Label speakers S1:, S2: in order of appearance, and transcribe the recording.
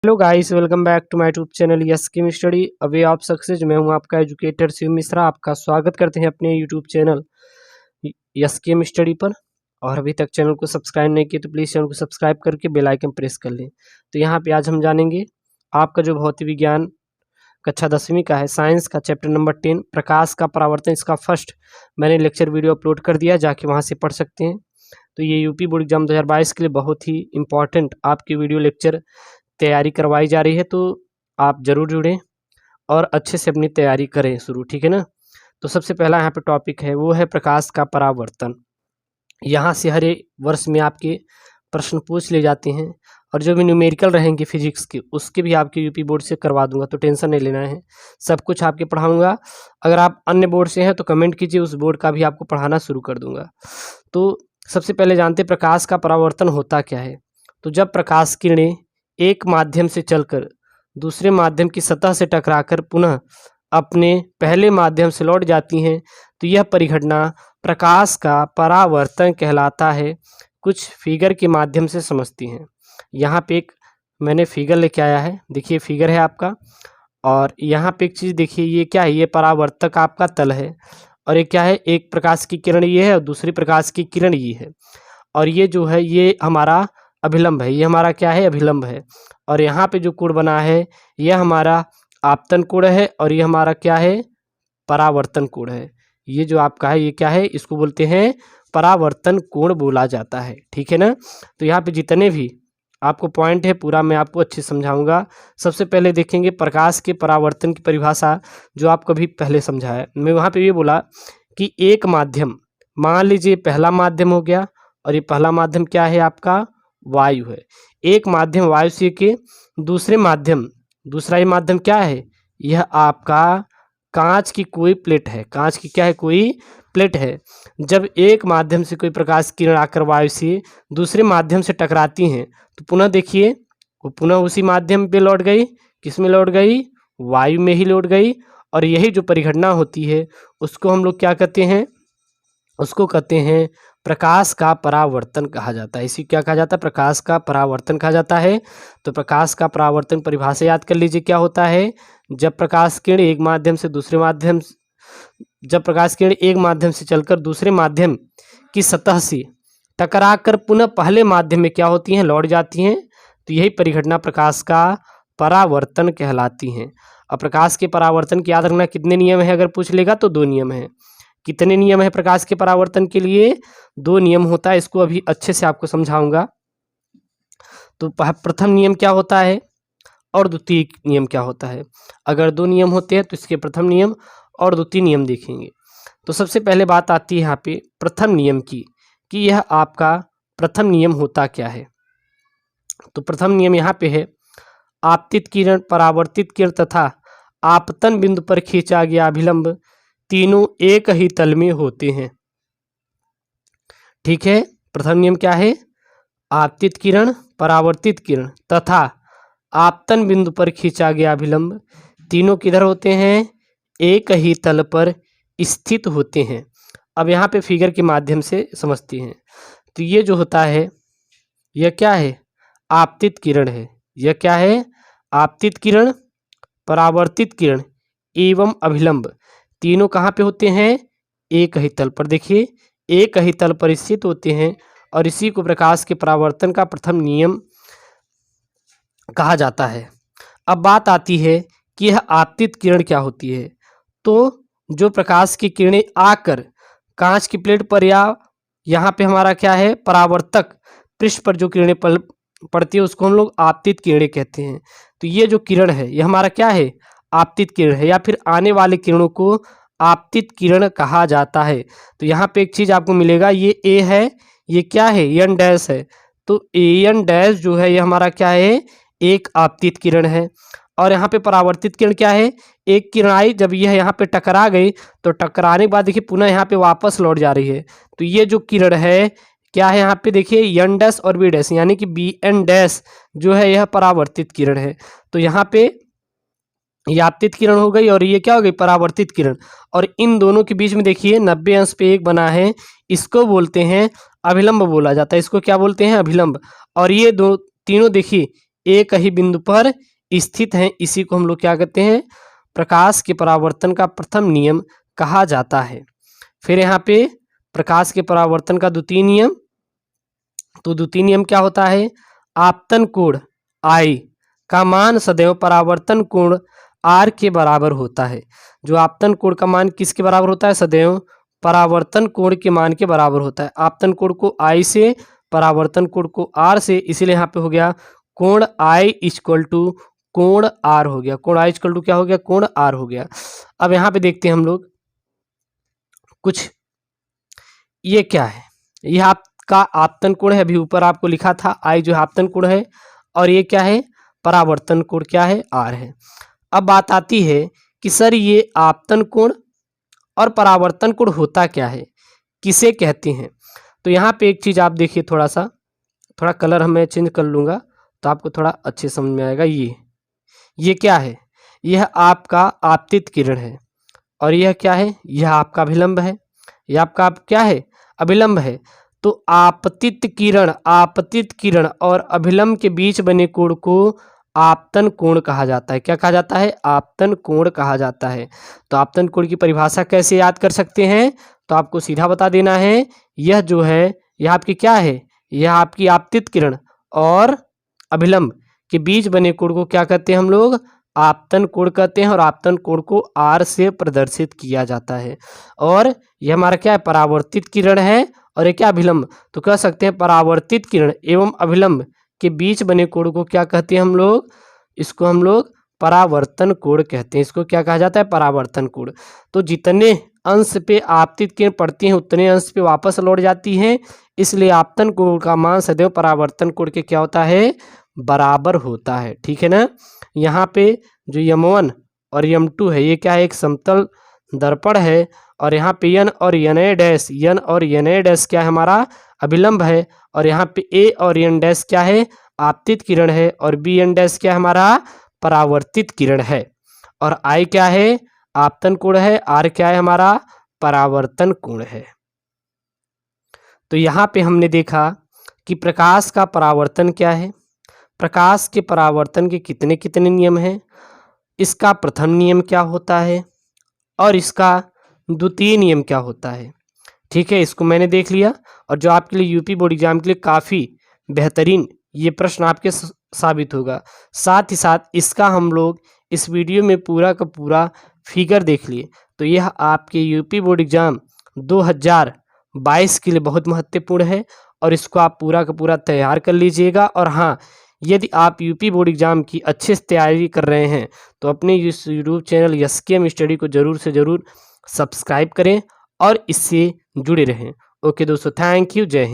S1: Hello guys, welcome back to my YouTube channel yes chem study a way of success. मैं हूं आपका educator Shiv Mishra. आपका स्वागत करते हैं अपने YouTube channel yes chem study पर। और अभी तक चैनल को सब्सक्राइब नहीं किया तो प्लीज़ चैनल को सब्सक्राइब करके बेल आइकन प्रेस कर लें। तो यहाँ पे आज हम जानेंगे आपका जो भौतिक विज्ञान कक्षा 10वीं का है, साइंस का चैप्टर नंबर 10 प्रकाश का परावर्तन। इसका फर्स्ट मैंने लेक्चर वीडियो अपलोड कर दिया, जाके वहाँ से पढ़ सकते हैं। तो ये यूपी बोर्ड एग्जाम 2022 के लिए बहुत ही इंपॉर्टेंट आपकी वीडियो लेक्चर तैयारी करवाई जा रही है, तो आप ज़रूर जुड़ें और अच्छे से अपनी तैयारी करें शुरू, ठीक है ना। तो सबसे पहला यहाँ पे टॉपिक है, वो है प्रकाश का परावर्तन। यहाँ से हर एक वर्ष में आपके प्रश्न पूछ ले जाते हैं, और जो भी न्यूमेरिकल रहेंगे फिजिक्स के, उसके भी आपके यूपी बोर्ड से करवा दूंगा, तो टेंशन नहीं लेना है, सब कुछ आपके पढ़ाऊँगा। अगर आप अन्य बोर्ड से हैं तो कमेंट कीजिए, उस बोर्ड का भी आपको पढ़ाना शुरू कर दूँगा। तो सबसे पहले जानते प्रकाश का परावर्तन होता क्या है। तो जब प्रकाश किरणें एक माध्यम से चलकर दूसरे माध्यम की सतह से टकराकर पुनः अपने पहले माध्यम से लौट जाती हैं, तो यह परिघटना प्रकाश का परावर्तन कहलाता है। कुछ फिगर के माध्यम से समझती हैं। यहाँ पे एक मैंने फिगर लेके आया है, देखिए फिगर है आपका, और यहाँ पे एक चीज़ देखिए, ये क्या है, ये परावर्तक आपका तल है, और ये क्या है, एक प्रकाश की किरण ये है और दूसरी प्रकाश की किरण ये है, और ये जो है ये हमारा अभिलंब है, ये हमारा क्या है, अभिलंब है। और यहाँ पे जो कोण बना है यह हमारा आपतन कोण है, और ये हमारा क्या है, परावर्तन कोण है। ये जो आपका है ये क्या है, इसको बोलते हैं परावर्तन कोण बोला जाता है, ठीक है ना। तो यहाँ पे जितने भी आपको पॉइंट है पूरा मैं आपको अच्छे समझाऊंगा। सबसे पहले देखेंगे प्रकाश के परावर्तन की परिभाषा, जो आप कभी पहले समझा है। मैं वहाँ पे ये बोला कि एक माध्यम, मान लीजिए पहला माध्यम हो गया, और ये पहला माध्यम क्या है आपका, वायु है। एक माध्यम वायु से के दूसरे माध्यम, दूसरा ये माध्यम क्या है, यह आपका कांच की कोई प्लेट है। कांच की क्या है, कोई प्लेट है। जब एक माध्यम से कोई प्रकाश किरण आकर वायु से दूसरे माध्यम से टकराती हैं, तो पुनः देखिए वो पुनः उसी माध्यम पे लौट गई। किस में लौट गई, वायु में ही लौट गई। और यही जो परिघटना होती है उसको हम लोग क्या कहते हैं, उसको कहते हैं प्रकाश का परावर्तन कहा जाता है। इसी क्या कहा जाता है, प्रकाश का परावर्तन कहा जाता है। तो प्रकाश का परावर्तन परिभाषा याद कर लीजिए, क्या होता है, जब प्रकाश किरण एक माध्यम से दूसरे माध्यम, जब प्रकाश किरण एक माध्यम से चलकर दूसरे माध्यम की सतह से टकराकर पुनः पहले माध्यम में क्या होती हैं, लौट जाती हैं, तो यही परिघटना प्रकाश का परावर्तन कहलाती हैं। और प्रकाश के परावर्तन की याद रखना कितने नियम है, अगर पूछ लेगा तो 2 नियम है। कितने नियम है प्रकाश के परावर्तन के लिए, 2 नियम होता है। इसको अभी अच्छे से आपको समझाऊंगा। तो प्रथम नियम क्या होता है और द्वितीय नियम क्या होता है। अगर 2 नियम होते हैं तो इसके प्रथम नियम और द्वितीय नियम देखेंगे। तो सबसे पहले बात आती है यहाँ पे प्रथम नियम की, कि यह आपका प्रथम नियम होता क्या है। तो प्रथम नियम यहाँ पे है, आपतित किरण, परावर्तित किरण तथा आपतन बिंदु पर खींचा गया अभिलंब तीनों एक ही तल में होते हैं, ठीक है। प्रथम नियम क्या है, आपतित किरण, परावर्तित किरण तथा आपतन बिंदु पर खींचा गया अभिलंब तीनों किधर होते हैं, एक ही तल पर स्थित होते हैं। अब यहाँ पे फिगर के माध्यम से समझते हैं। तो ये जो होता है यह क्या है, आपतित किरण है। यह क्या है, आपतित किरण, परावर्तित किरण एवं अभिलंब तीनों कहाँ पे होते हैं, एक ही तल पर। देखिए एक ही तल पर स्थित होते हैं, और इसी को प्रकाश के परावर्तन का प्रथम नियम कहा जाता है। अब बात आती है कि यह आपतित किरण क्या होती है। तो जो प्रकाश की किरणें आकर कांच की प्लेट पर या यहाँ पे हमारा क्या है, परावर्तक पृष्ठ पर जो किरणें पड़ती है उसको हम लोग आपतित किरणें कहते हैं। तो ये जो किरण है ये हमारा क्या है, आपतित किरण है, या फिर आने वाले किरणों को आपतित किरण कहा जाता है। तो यहाँ पे एक चीज़ आपको मिलेगा, ये ए है, ये क्या है, एन डैश है। तो एन डैश जो है ये हमारा क्या है, एक आपतित किरण है। और यहाँ पे परावर्तित किरण क्या है, एक किरण आई, जब यह यहाँ पे टकरा गई तो टकराने के बाद देखिए पुनः यहाँ पे वापस लौट जा रही है। तो ये जो किरण है क्या है, यहाँ पे देखिए एन डैश और बी डैश, यानी कि बी एन डैश जो है यह परावर्तित किरण है। तो यहाँ पे ये आपतित किरण हो गई और ये क्या हो गई, परावर्तित किरण। और इन दोनों के बीच में देखिए 90 अंश पे एक बना है, इसको बोलते हैं अभिलंब बोला जाता है। इसको क्या बोलते हैं, अभिलंब। और ये दो तीनों देखिए एक ही बिंदु पर स्थित हैं, इसी को हम लोग क्या कहते हैं, प्रकाश के परावर्तन का प्रथम नियम कहा जाता है। फिर यहाँ पे प्रकाश के परावर्तन का द्वितीय नियम, तो द्वितीय नियम क्या होता है, आपतन कोण I का मान सदैव परावर्तन कोण R के बराबर होता है। जो आपतन कोण का मान किसके बराबर होता है, सदैव परावर्तन कोण के मान के बराबर होता है। आपतन कोण को I से, परावर्तन कोण को R से, इसीलिए यहाँ पे हो गया कोण I इक्वल टू कोण R हो गया। कोण I इक्वल टू क्या हो गया, कोण R हो गया। अब यहाँ पे देखते हैं हम लोग कुछ, ये क्या है, यह आपका आपतन कोण है, अभी ऊपर आपको लिखा था I जो है आपतन कोण है, और ये क्या है, परावर्तन कोण क्या है, R है। अब बात आती है कि सर ये आपतन कोण और परावर्तन कोण होता क्या है, किसे कहते हैं। तो यहाँ पे एक चीज़ आप देखिए, थोड़ा कलर मैं चेंज कर लूँगा तो आपको थोड़ा अच्छे समझ में आएगा। ये क्या है, यह आपका आपतित किरण है, और यह क्या है, यह आपका अभिलंब है, यह आपका क्या है, अभिलंब है। तो आपतित किरण और अभिलंब के बीच बने कोण को आपतन कोण कहा जाता है। क्या कहा जाता है, आपतन कोण कहा जाता है। तो आपतन कोण की परिभाषा कैसे याद कर सकते हैं, तो आपको सीधा बता देना है, यह जो है, यह आपकी क्या है, यह आपकी आपतित किरण और अभिलंब के बीच बने कोण को क्या कहते हैं हम लोग, आपतन कोण कहते हैं, और आपतन कोण को R से प्रदर्शित किया जाता है। और यह हमारा क्या है, परावर्तित किरण है, और ये क्या, अभिलंब। तो कह सकते हैं परावर्तित किरण एवं अभिलंब के बीच बने कोण को क्या कहते हैं हम लोग, इसको हम लोग परावर्तन कोण कहते हैं। इसको क्या कहा जाता है, परावर्तन कोण। तो जितने अंश पे आपतित किरण पड़ती हैं उतने अंश पे वापस लौट जाती हैं, इसलिए आपतन कोण का मान सदैव परावर्तन कोण के क्या होता है, बराबर होता है। ठीक है ना। यहाँ पे जो M1 और M2 है, ये क्या है, एक समतल दर्पण है, और यहाँ पे N और Na डैश क्या है, हमारा अभिलंब है, और यहाँ पे A और N डैश क्या है, आपतित किरण है, और BN डैश क्या है, हमारा परावर्तित किरण है, और I क्या है, आपतन कोण है, R क्या है, हमारा परावर्तन कोण है। तो यहाँ पे हमने देखा कि प्रकाश का परावर्तन क्या है, प्रकाश के परावर्तन के कितने कितने नियम हैं, इसका प्रथम नियम क्या होता है, और इसका द्वितीय नियम क्या होता है। ठीक है, इसको मैंने देख लिया, और जो आपके लिए यूपी बोर्ड एग्जाम के लिए काफ़ी बेहतरीन ये प्रश्न आपके साबित होगा। साथ ही साथ इसका हम लोग इस वीडियो में पूरा का पूरा फिगर देख लिए, तो यह आपके यूपी बोर्ड एग्जाम 2022 के लिए बहुत महत्वपूर्ण है, और इसको आप पूरा का पूरा तैयार कर लीजिएगा। और हाँ, यदि आप यूपी बोर्ड एग्जाम की अच्छे से तैयारी कर रहे हैं तो अपने इस यूट्यूब चैनल SKM स्टडी को ज़रूर से ज़रूर सब्सक्राइब करें और इससे जुड़े रहें। ओके दोस्तों, थैंक यू, जय हिंद।